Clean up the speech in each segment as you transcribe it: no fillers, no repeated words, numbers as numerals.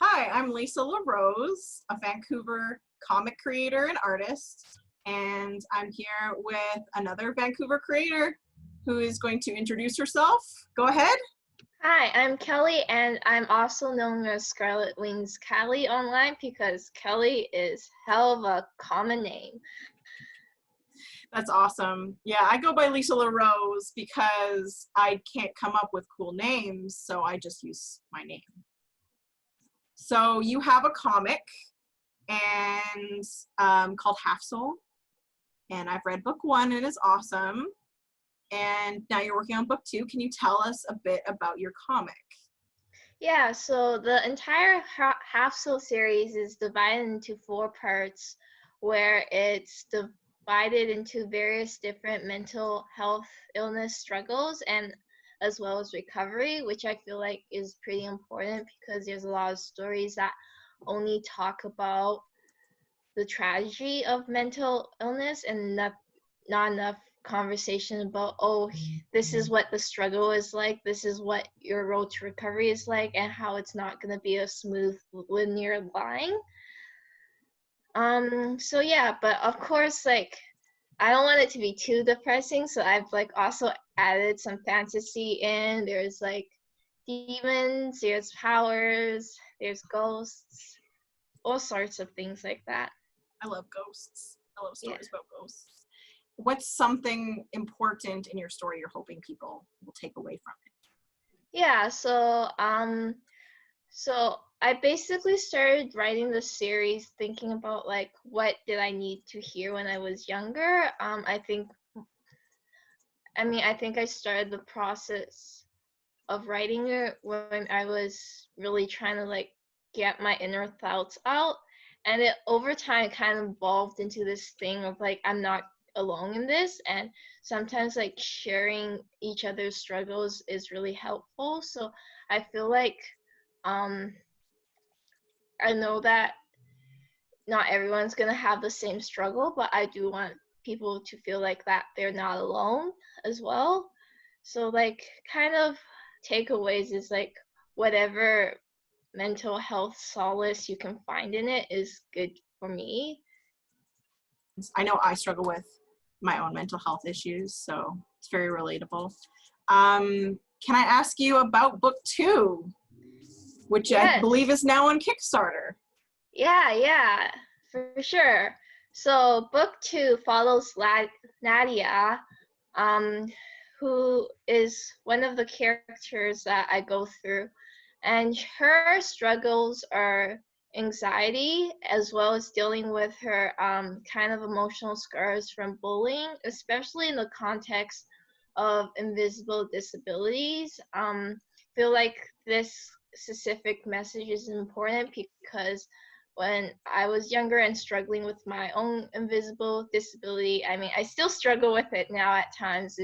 Hi, I'm Lisa LaRose, a Vancouver comic creator and artist, and I'm here with another Vancouver creator who is going to introduce herself. Go ahead. Hi, I'm Kelly, and I'm also known as Scarlet Wings Kelly online because Kelly is hell of a common name. That's awesome. Yeah, I go by Lisa LaRose because I can't come up with cool names, so I just use my name. So you have a comic and called Half Soul, and I've read book 1 and it's awesome. And now you're working on book 2. Can you tell us a bit about your comic? Yeah, so the entire Half Soul series is divided into 4 parts, where it's divided into various different mental health illness struggles and as well as recovery, which I feel like is pretty important because there's a lot of stories that only talk about the tragedy of mental illness and not enough conversation about, oh, this is what the struggle is like, this is what your road to recovery is like, and how it's not going to be a smooth linear line. So yeah, but of course, like, I don't want it to be too depressing, so I've like also added some fantasy in. There's like demons, there's powers, there's ghosts, all sorts of things like that. I love ghosts. I love stories about ghosts. What's something important in your story you're hoping people will take away from it? Yeah, so I basically started writing the series thinking about like what did I need to hear when I was younger. I think I started the process of writing it when I was really trying to like get my inner thoughts out, and it over time kind of evolved into this thing of like I'm not alone in this, and sometimes like sharing each other's struggles is really helpful. So I feel like I know that not everyone's gonna have the same struggle, but I do want people to feel like that they're not alone as well. So like kind of takeaways is like whatever mental health solace you can find in it is good for me. I know I struggle with my own mental health issues, so it's very relatable. Can I ask you about book 2, which Yes. I believe is now on Kickstarter? Yeah, for sure. So book 2 follows Nadia, who is one of the characters that I go through, and her struggles are anxiety as well as dealing with her kind of emotional scars from bullying, especially in the context of invisible disabilities. Feel like this specific message is important because when I was younger and struggling with my own invisible disability, I still struggle with it now at times.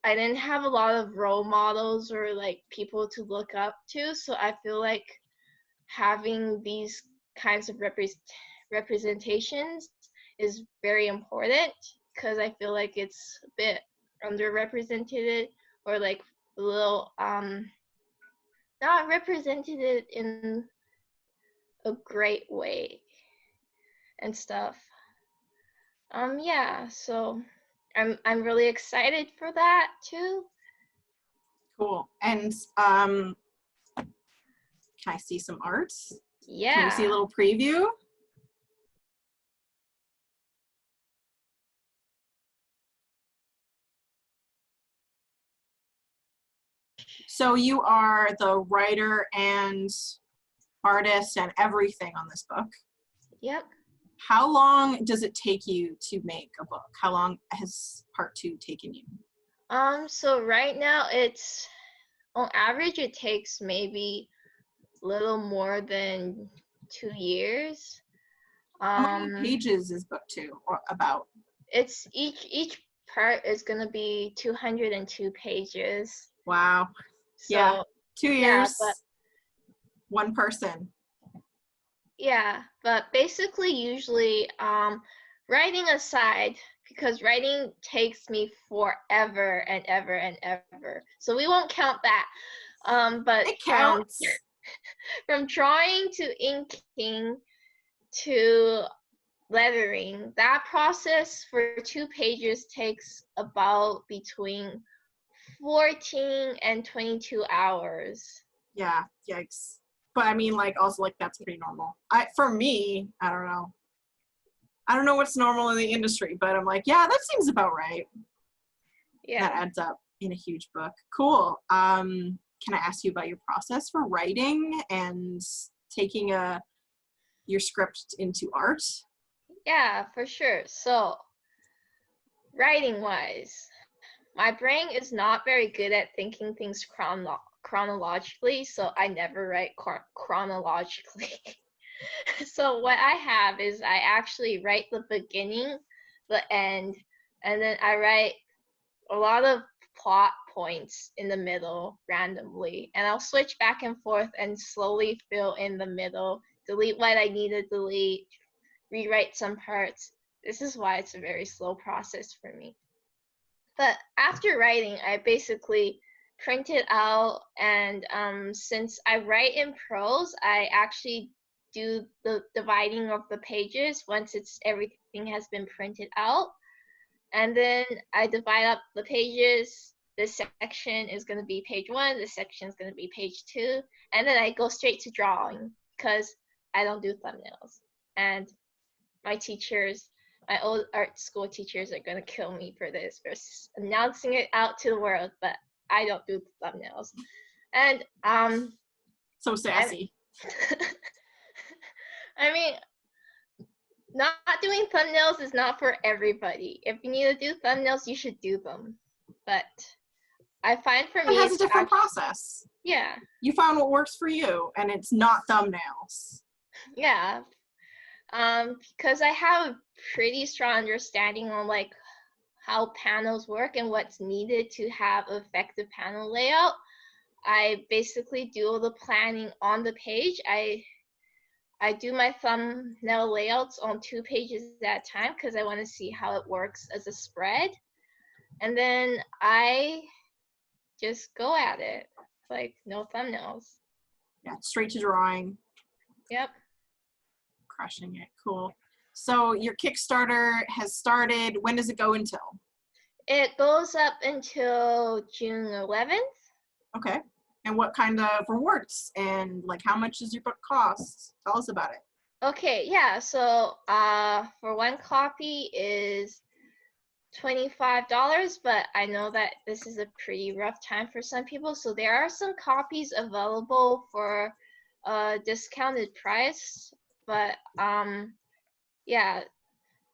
I didn't have a lot of role models or like people to look up to, so I feel like having these kinds of representations is very important because I feel like it's a bit underrepresented or like a little not represented in a great way and stuff. Yeah, so I'm really excited for that too. Cool. And can I see some art? Yeah. Can we see a little preview? So you are the writer and artist and everything on this book. Yep. How long does it take you to make a book? How long has part 2 taken you? So right now it's on average it takes maybe a little more than 2 years. How many pages is book 2 or about? It's each part is gonna be 202 pages. Wow. So, yeah, 2 years, yeah, one person. Yeah, but basically usually writing aside, because writing takes me forever and ever and ever. So we won't count that. But it counts. from drawing to inking to lettering, that process for 2 pages takes about between 14 and 22 hours. Yeah, yikes. But I mean, like, also, like, that's pretty normal. For me, I don't know. I don't know what's normal in the industry, but I'm like, yeah, that seems about right. Yeah. That adds up in a huge book. Cool. Can I ask you about your process for writing and taking your script into art? Yeah, for sure. So, writing wise, my brain is not very good at thinking things chronologically, so I never write chronologically. So what I have is I actually write the beginning, the end, and then I write a lot of plot points in the middle randomly, and I'll switch back and forth and slowly fill in the middle, delete what I need to delete, rewrite some parts. This is why it's a very slow process for me. But after writing, I basically print it out, and since I write in prose, I actually do the dividing of the pages once everything has been printed out, and then I divide up the pages. This section is going to be page 1, this section is going to be page 2, and then I go straight to drawing because I don't do thumbnails. And my teachers, my old art school teachers, are going to kill me for this, for announcing it out to the world, but I don't do thumbnails. And So sassy. I mean, not doing thumbnails is not for everybody. If you need to do thumbnails, you should do them. But I find for me, it has a different process. Yeah. You found what works for you, and it's not thumbnails. Yeah. Because I have a pretty strong understanding on like how panels work and what's needed to have effective panel layout. I basically do all the planning on the page. I do my thumbnail layouts on 2 pages at a time because I want to see how it works as a spread. And then I just go at it, like no thumbnails. Yeah, straight to drawing. Yep. Crushing it. Cool. So your Kickstarter has started. When does it go until? It goes up until June 11th. Okay. And what kind of rewards and like how much does your book cost? Tell us about it. Okay, yeah. So for 1 copy is $25, but I know that this is a pretty rough time for some people, so there are some copies available for a discounted price, but yeah.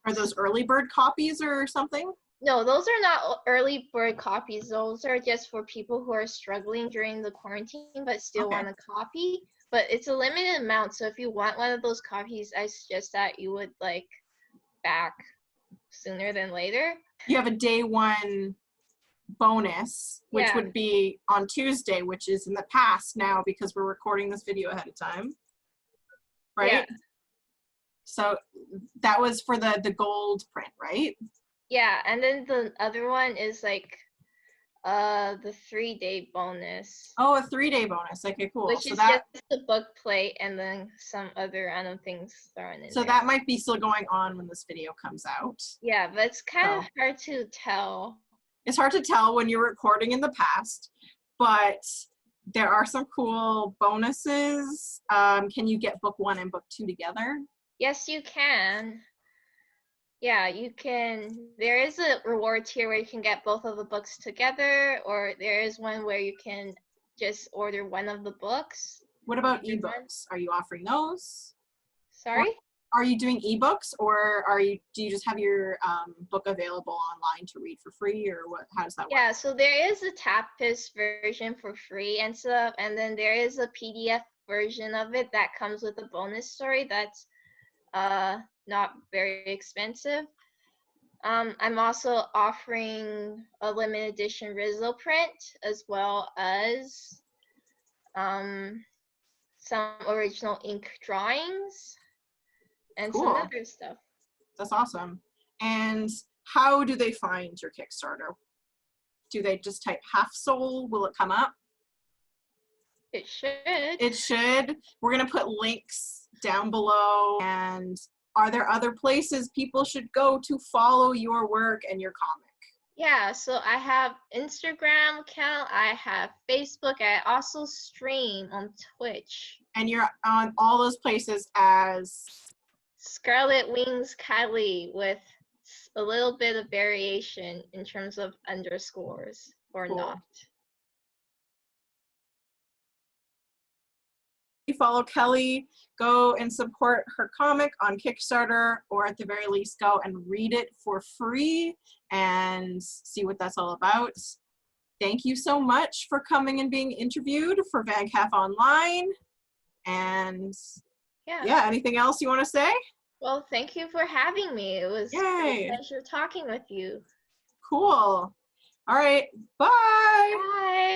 Are those early bird copies or something? No, those are not early bird copies. Those are just for people who are struggling during the quarantine but still want a copy. But it's a limited amount, so if you want one of those copies, I suggest that you would like back sooner than later. You have a day 1 bonus, which would be on Tuesday, which is in the past now because we're recording this video ahead of time. Right? Yeah. So that was for the gold print, right? Yeah, and then the other one is like the 3-day bonus. Oh, a 3-day bonus. Okay, cool. Which so is that, just the book plate and then some other random things thrown in so there. that might be still going on when this video comes out. Yeah, but it's kind of hard to tell. It's hard to tell when you're recording in the past, but there are some cool bonuses. Can you get book 1 and book 2 together? Yes, you can. Yeah, you can. There is a reward tier where you can get both of the books together, or there is one where you can just order one of the books. What about ebooks? Are you offering those? Sorry? Are you doing ebooks, or do you just have your book available online to read for free, or what? How does that work? Yeah, so there is a Tapestry version for free and stuff, and then there is a PDF version of it that comes with a bonus story that's not very expensive. I'm also offering a limited edition Rizzo print as well as some original ink drawings and some other stuff. That's awesome. And how do they find your Kickstarter? Do they just type half soul? Will it come up? It should. It should. We're going to put links down below. And are there other places people should go to follow your work and your comic? Yeah, so I have Instagram account, I have Facebook, I also stream on Twitch. And you're on all those places as Scarlet Wings Kylie with a little bit of variation in terms of underscores or Cool. not. You follow Kelly, go and support her comic on Kickstarter, or at the very least go and read it for free and see what that's all about. Thank you so much for coming and being interviewed for VanCAF Online. And yeah, anything else you want to say? Well, thank you for having me. It was a pleasure talking with you. Cool. All right. Bye. Bye.